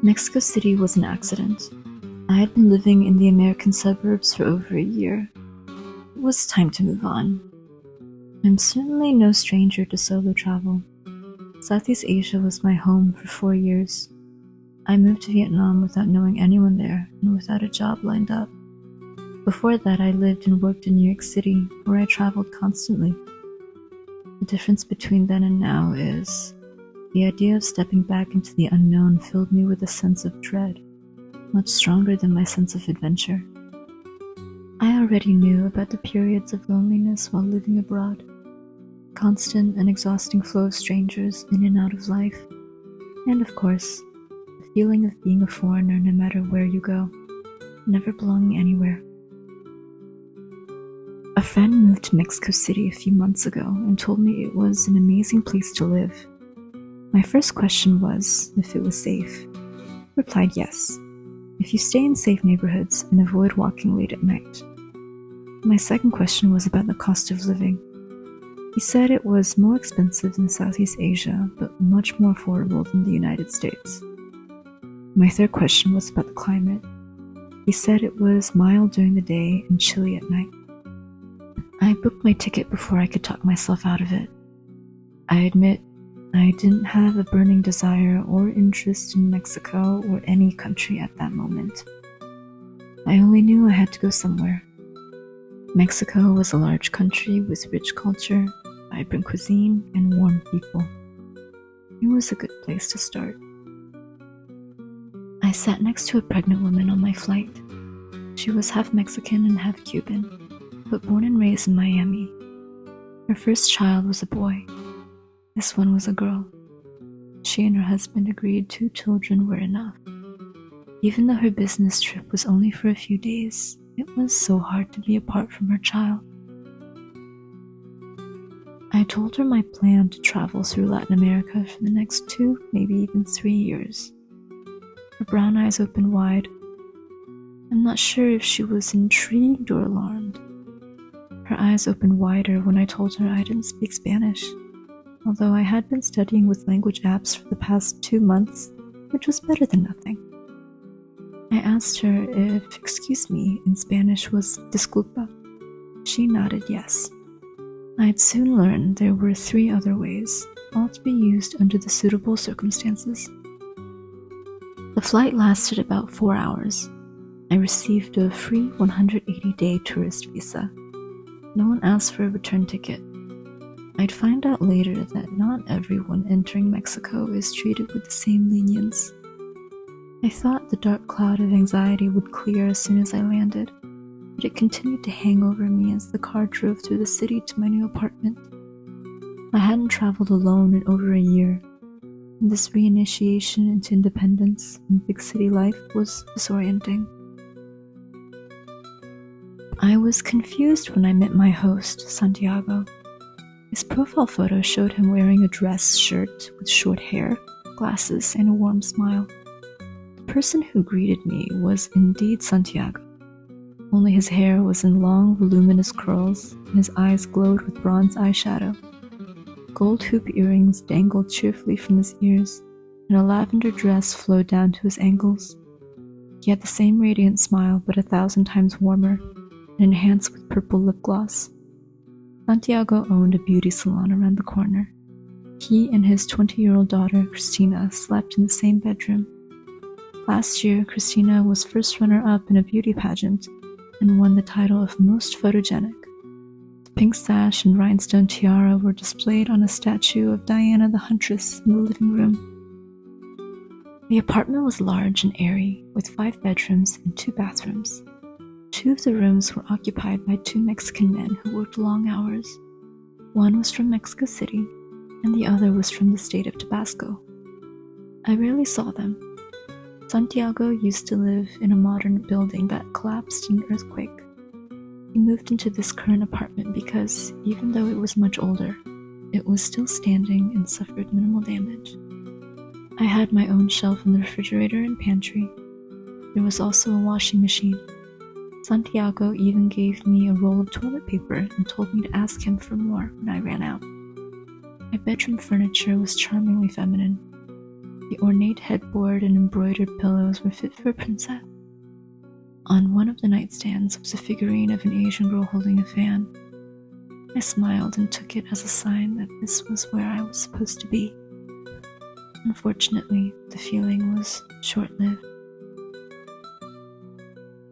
Mexico City was an accident. I had been living in the American suburbs for over a year. It was time to move on. I'm certainly no stranger to solo travel. Southeast Asia was my home for 4 years. I moved to Vietnam without knowing anyone there and without a job lined up. Before that, I lived and worked in New York City, where I traveled constantly. The difference between then and now is the idea of stepping back into the unknown filled me with a sense of dread, much stronger than my sense of adventure. I already knew about the periods of loneliness while living abroad, constant and exhausting flow of strangers in and out of life, and of course, the feeling of being a foreigner no matter where you go, never belonging anywhere. A friend moved to Mexico City a few months ago and told me it was an amazing place to live. My first question was if it was safe. I replied yes, if you stay in safe neighborhoods and avoid walking late at night. My second question was about the cost of living. He said it was more expensive than Southeast Asia, but much more affordable than the United States. My third question was about the climate. He said it was mild during the day and chilly at night. I booked my ticket before I could talk myself out of it. I admit I didn't have a burning desire or interest in Mexico or any country at that moment. I only knew I had to go somewhere. Mexico was a large country with rich culture, vibrant cuisine, and warm people. It was a good place to start. I sat next to a pregnant woman on my flight. She was half Mexican and half Cuban, but born and raised in Miami. Her first child was a boy. This one was a girl. She and her husband agreed 2 children were enough. Even though her business trip was only for a few days, it was so hard to be apart from her child. I told her my plan to travel through Latin America for the next 2, maybe even 3 years. Her brown eyes opened wide. I'm not sure if she was intrigued or alarmed. Her eyes opened wider when I told her I didn't speak Spanish, although I had been studying with language apps for the past 2 months, which was better than nothing. I asked her if "excuse me" in Spanish was disculpa. She nodded yes. I'd soon learn there were 3 other ways, all to be used under the suitable circumstances. The flight lasted about 4 hours. I received a free 180-day tourist visa. No one asked for a return ticket. I'd find out later that not everyone entering Mexico is treated with the same lenience. I thought the dark cloud of anxiety would clear as soon as I landed, but it continued to hang over me as the car drove through the city to my new apartment. I hadn't traveled alone in over a year, and this reinitiation into independence and big city life was disorienting. I was confused when I met my host, Santiago. His profile photo showed him wearing a dress shirt with short hair, glasses, and a warm smile. The person who greeted me was indeed Santiago, only his hair was in long, voluminous curls, and his eyes glowed with bronze eyeshadow. Gold hoop earrings dangled cheerfully from his ears, and a lavender dress flowed down to his ankles. He had the same radiant smile, but 1,000 times warmer, and enhanced with purple lip gloss. Santiago owned a beauty salon around the corner. He and his 20-year-old daughter, Christina, slept in the same bedroom. Last year, Christina was first runner-up in a beauty pageant and won the title of Most Photogenic. The pink sash and rhinestone tiara were displayed on a statue of Diana the Huntress in the living room. The apartment was large and airy, with 5 bedrooms and 2 bathrooms. 2 of the rooms were occupied by 2 Mexican men who worked long hours. One was from Mexico City, and the other was from the state of Tabasco. I rarely saw them. Santiago used to live in a modern building that collapsed in an earthquake. He moved into this current apartment because, even though it was much older, it was still standing and suffered minimal damage. I had my own shelf in the refrigerator and pantry. There was also a washing machine. Santiago even gave me a roll of toilet paper and told me to ask him for more when I ran out. My bedroom furniture was charmingly feminine. The ornate headboard and embroidered pillows were fit for a princess. On one of the nightstands was a figurine of an Asian girl holding a fan. I smiled and took it as a sign that this was where I was supposed to be. Unfortunately, the feeling was short-lived.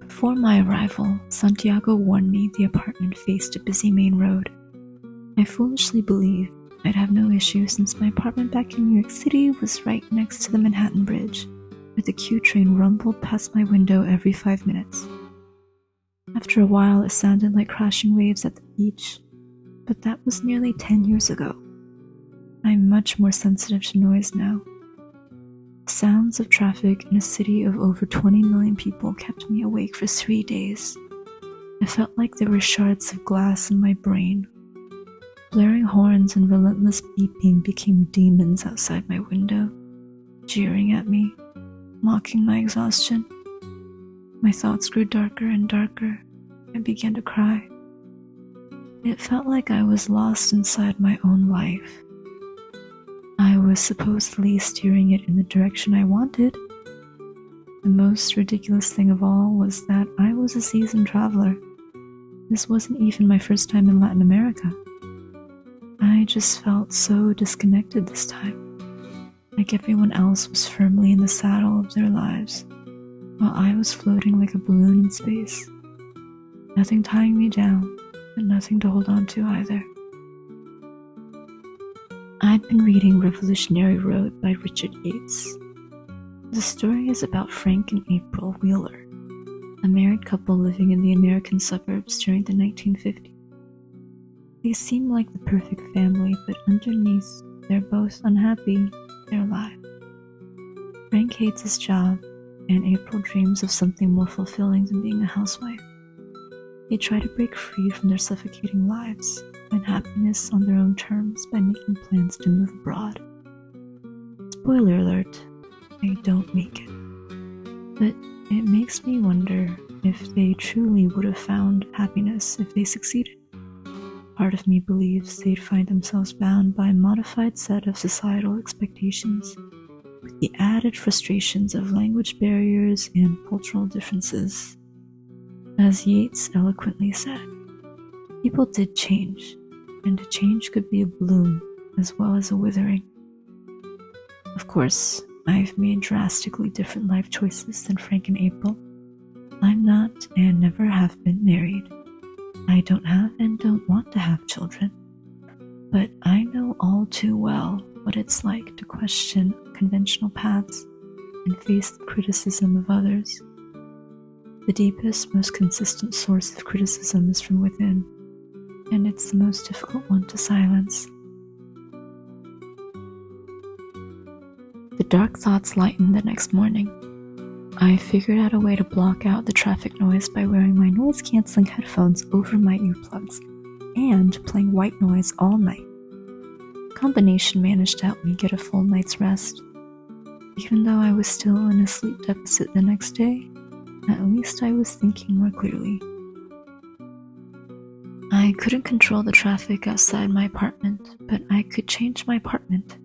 Before my arrival, Santiago warned me the apartment faced a busy main road. I foolishly believed I'd have no issue since my apartment back in New York City was right next to the Manhattan Bridge, where the Q train rumbled past my window every 5 minutes. After a while, it sounded like crashing waves at the beach, but that was nearly 10 years ago. I'm much more sensitive to noise now. The sounds of traffic in a city of over 20 million people kept me awake for 3 days. I felt like there were shards of glass in my brain. Blaring horns and relentless beeping became demons outside my window, jeering at me, mocking my exhaustion. My thoughts grew darker and darker. I began to cry. It felt like I was lost inside my own life. I was supposedly steering it in the direction I wanted. The most ridiculous thing of all was that I was a seasoned traveler. This wasn't even my first time in Latin America. I just felt so disconnected this time, like everyone else was firmly in the saddle of their lives, while I was floating like a balloon in space. Nothing tying me down, but nothing to hold on to either. I'd been reading Revolutionary Road by Richard Yates. The story is about Frank and April Wheeler, a married couple living in the American suburbs during the 1950s. They seem like the perfect family, but underneath, they're both unhappy in their lives. Frank hates his job, and April dreams of something more fulfilling than being a housewife. They try to break free from their suffocating lives, find happiness on their own terms by making plans to move abroad. Spoiler alert, they don't make it. But it makes me wonder if they truly would have found happiness if they succeeded. Part of me believes they'd find themselves bound by a modified set of societal expectations, with the added frustrations of language barriers and cultural differences. As Yeats eloquently said, people did change, and a change could be a bloom as well as a withering. Of course, I've made drastically different life choices than Frank and April. I'm not and never have been married. I don't have and don't want to have children. But I know all too well what it's like to question conventional paths and face the criticism of others. The deepest, most consistent source of criticism is from within, and it's the most difficult one to silence. The dark thoughts lightened the next morning. I figured out a way to block out the traffic noise by wearing my noise-canceling headphones over my earplugs and playing white noise all night. The combination managed to help me get a full night's rest. Even though I was still in a sleep deficit the next day, at least I was thinking more clearly. I couldn't control the traffic outside my apartment, but I could change my apartment.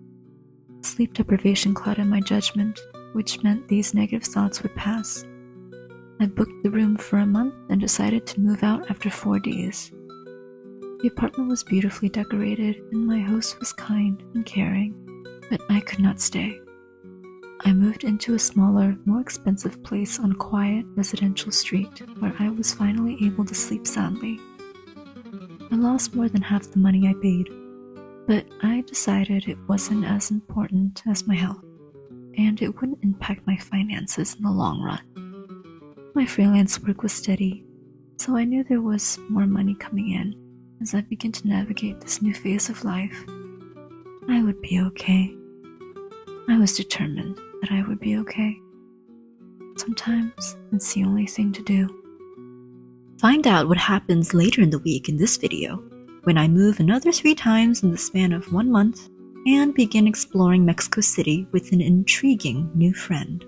Sleep deprivation clouded my judgment, which meant these negative thoughts would pass. I booked the room for a month and decided to move out after 4 days. The apartment was beautifully decorated, and my host was kind and caring, but I could not stay. I moved into a smaller, more expensive place on a quiet residential street where I was finally able to sleep soundly. I lost more than half the money I paid, but I decided it wasn't as important as my health, and it wouldn't impact my finances in the long run. My freelance work was steady, so I knew there was more money coming in as I began to navigate this new phase of life. I would be okay. I was determined that I would be okay. Sometimes it's the only thing to do. Find out what happens later in the week in this video, when I move another 3 times in the span of 1 month and begin exploring Mexico City with an intriguing new friend.